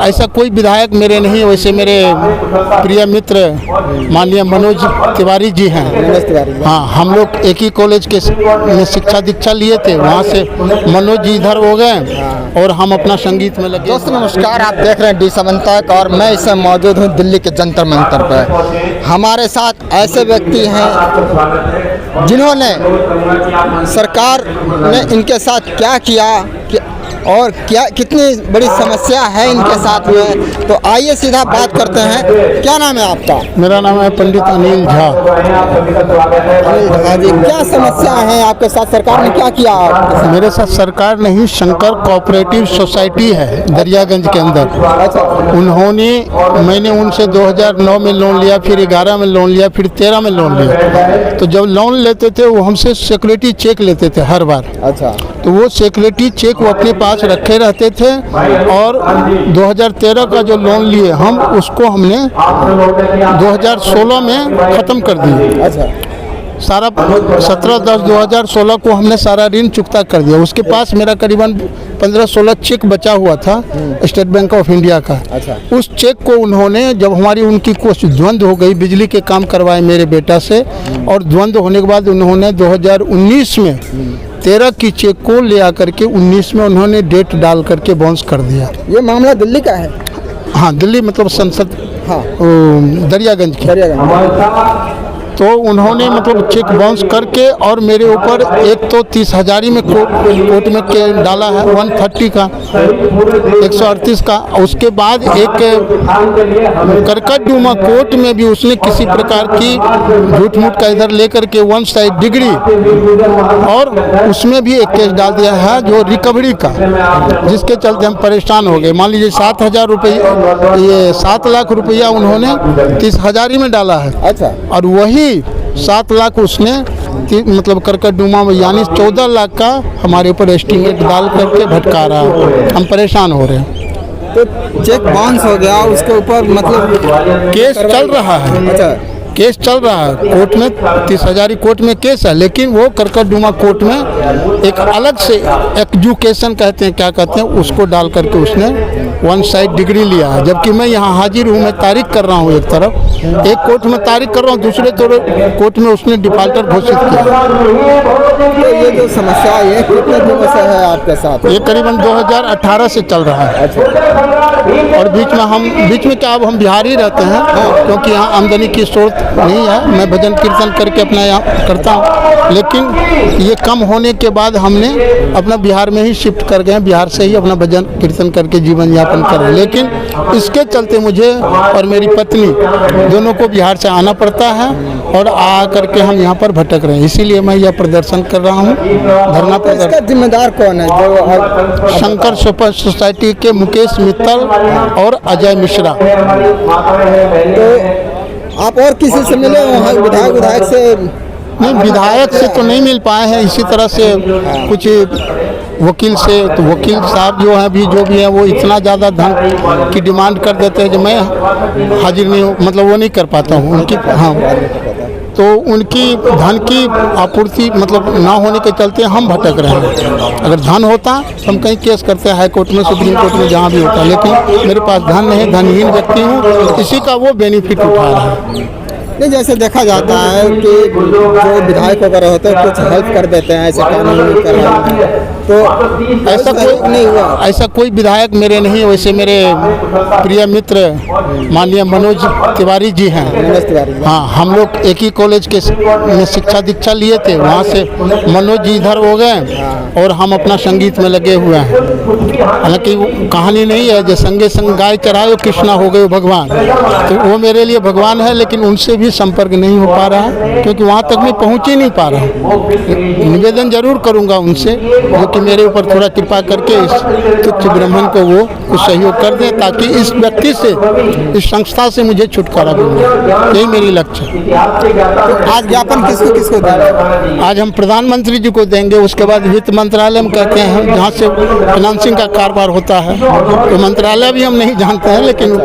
ऐसा कोई विधायक मेरे नहीं, वैसे मेरे प्रिय मित्र माननीय मनोज तिवारी जी हैं। हाँ, हम लोग एक ही कॉलेज के में शिक्षा दीक्षा लिए थे, वहाँ से मनोज जी इधर हो गए और हम अपना संगीत में लगे। दोस्तों नमस्कार, आप देख रहे हैं डी सेवन तक और मैं इस समय मौजूद हूँ दिल्ली के जंतर मंतर पर। हमारे साथ ऐसे व्यक्ति हैं जिन्होंने सरकार ने इनके साथ क्या किया और क्या कितनी बड़ी समस्या है इनके साथ में, तो आइए सीधा बात करते हैं। क्या नाम है आपका? मेरा नाम है पंडित अनिल झा। अनिल झा जी, क्या समस्या है आपके साथ? सरकार ने क्या किया आपके साथ? मेरे साथ सरकार नहीं, शंकर कोऑपरेटिव सोसाइटी है दरियागंज के अंदर। अच्छा, मैंने उनसे 2009 में लोन लिया, फिर 11 में लोन लिया, फिर 13 में लोन लिया। तो जब लोन लेते थे वो हमसे सिक्योरिटी चेक लेते थे हर बार। अच्छा, तो वो सिक्योरिटी चेक वो अपने पास रखे रहते थे और 2013 का जो लोन लिए हम उसको हमने 2016 में ख़त्म कर दिए। अच्छा, सारा 17/10/2016 को हमने सारा ऋण चुकता कर दिया। उसके पास मेरा करीबन 15-16 चेक बचा हुआ था स्टेट बैंक ऑफ इंडिया का। अच्छा, उस चेक को उन्होंने, जब हमारी उनकी कुछ द्वंद हो गई, बिजली के काम करवाए मेरे बेटा से, और द्वंद होने के बाद उन्होंने 2019 में 13 की चेक को ले आकर के 19 में उन्होंने डेट डाल करके बाउंस कर दिया। ये मामला दिल्ली का है? हाँ, दिल्ली मतलब संसद, हाँ, दरियागंज की। दरियागंज। तो उन्होंने मतलब चेक बाउंस करके और मेरे ऊपर एक तो 30,000 में कोर्ट में के डाला है 130 का, 138 का। उसके बाद एक करकटडुमा कोर्ट में भी उसने किसी प्रकार की झूठ मूठ का इधर लेकर के 1 साइड डिग्री, और उसमें भी एक केस डाल दिया है जो रिकवरी का, जिसके चलते हम परेशान हो गए। मान लीजिए 7,000 रुपये, ये 7 लाख रुपया उन्होंने 30,000 में डाला है। अच्छा, और वही 7 लाख उसने मतलब करकटडुमा में, यानी 14 लाख का हमारे ऊपर एस्टीमेट डाल करके भटका रहा है। हम परेशान हो रहे हैं। तो चेक बाउंस हो गया, उसके ऊपर मतलब केस चल रहा है। अच्छा, केस चल रहा है कोर्ट में, 30,000 कोर्ट में केस है, लेकिन वो करकटडुमा कोर्ट में एक अलग से एजुकेशन कहते हैं, क्या कहते हैं, उसको डाल करके उसने 1 साइड डिग्री लिया है। जबकि मैं यहाँ हाजिर हूँ, मैं तारीख कर रहा हूँ, एक तरफ एक कोर्ट में तारीख कर रहा हूँ, दूसरे कोर्ट में उसने डिफाल्टर घोषित किया। तो ये जो समस्या है ये कितने दिनों से है आपके साथ? ये करीबन 2018 से चल रहा है। और बीच में क्या, अब हम बिहार ही रहते हैं, क्योंकि यहाँ आमदनी की स्रोत नहीं है। मैं भजन कीर्तन करके अपना यहाँ करता हूँ, लेकिन ये कम होने के बाद हमने अपना बिहार में ही शिफ्ट कर गए, बिहार से ही अपना भजन कीर्तन करके जीवन यापन कर रहे हैं। लेकिन इसके चलते मुझे और मेरी पत्नी दोनों को बिहार से आना पड़ता है और आ करके हम यहाँ पर भटक रहे हैं। इसीलिए मैं यह प्रदर्शन कर रहा हूँ, धरना प्रदर्शन। इसका जिम्मेदार कौन है? जो शंकर सुपर सोसाइटी के मुकेश मित्तल और अजय मिश्रा। तो आप और किसी से मिले वहाँ? विधायक से? नहीं, विधायक से तो नहीं मिल पाए हैं। इसी तरह से कुछ वकील से, तो वकील साहब जो हैं जो भी हैं वो इतना ज़्यादा धन की डिमांड कर देते हैं जो मैं हाजिर नहीं हूँ, मतलब वो नहीं कर पाता हूँ उनकी। हाँ, तो उनकी धन की आपूर्ति मतलब ना होने के चलते हम भटक रहे हैं। अगर धन होता तो हम कहीं केस करते हैं, हाई कोर्ट में, सुप्रीम कोर्ट में, जहाँ भी होता, लेकिन मेरे पास धन नहीं, धनहीन व्यक्ति हूँ, इसी का वो बेनिफिट उठा रहा है। नहीं, जैसे देखा जाता है कि जो विधायक वगैरह होते हैं कुछ हेल्प कर देते हैं, ऐसे कानून कर रहे हैं, तो ऐसा कोई नहीं हुआ। ऐसा कोई विधायक मेरे नहीं, वैसे मेरे प्रिय मित्र माननीय मनोज तिवारी जी हैं। हाँ, हम लोग एक ही कॉलेज के में शिक्षा दीक्षा लिए थे, वहाँ से मनोज जी इधर हो गए और हम अपना संगीत में लगे हुए हैं। हालांकि कहानी नहीं है, जो संगे संग गाय चरायो कृष्णा हो गए भगवान, तो वो मेरे लिए भगवान है, लेकिन उनसे भी संपर्क नहीं हो पा रहा है, क्योंकि वहाँ तक मैं पहुँच ही नहीं पा रहा हूँ। निवेदन जरूर करूँगा उनसे, जो कि मेरे ऊपर थोड़ा कृपा करके इस तुच्छ ब्राह्मण को वो कुछ सहयोग कर दें, ताकि इस व्यक्ति से, इस संस्था से मुझे छुटकारा मिले। यही मेरी लक्ष्य है। तो आज ज्ञापन किसको देंगे? आज हम प्रधानमंत्री जी को देंगे, उसके बाद वित्त मंत्रालय में कहते हैं, जहाँ से फाइनेंसिंग का कारोबार होता है, तो मंत्रालय भी हम नहीं जानते हैं, लेकिन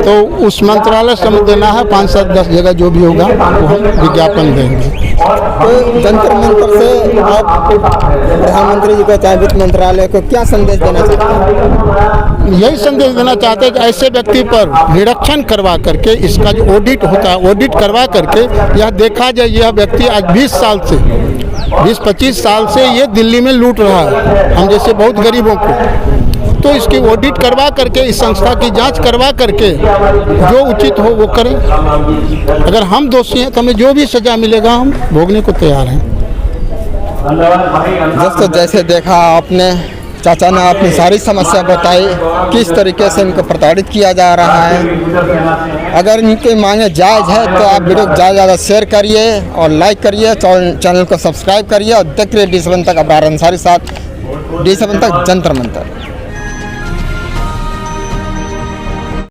तो उस मंत्रालय से हमें देना है 5-7-10 जगह जो भी होगा वो हम विज्ञापन देंगे। तो जंतर मंतर से आप प्रधानमंत्री जी को चाहे वित्त मंत्रालय को क्या संदेश देना चाहते हैं? यही संदेश देना चाहते हैं कि ऐसे व्यक्ति पर निरीक्षण करवा करके इसका जो ऑडिट होता है ऑडिट करवा करके यह देखा जाए यह व्यक्ति आज 20-25 साल से ये दिल्ली में लूट रहा है हम जैसे बहुत गरीबों को। तो इसकी ऑडिट करवा करके इस संस्था की जांच करवा करके जो उचित हो वो करें। अगर हम दोषी हैं तो हमें जो भी सज़ा मिलेगा हम भोगने को तैयार हैं। दोस्तों जैसे देखा आपने, चाचा ने अपनी सारी समस्या बताई, किस तरीके से इनको प्रताड़ित किया जा रहा है। अगर इनकी मांगे जायज़ है तो आप वीडियो को ज़्यादा शेयर करिए और लाइक करिए, चैनल को सब्सक्राइब करिए और देखते रहिए D7 तक। अबरार अंसारी साथ D7 तक जंतर मंतर।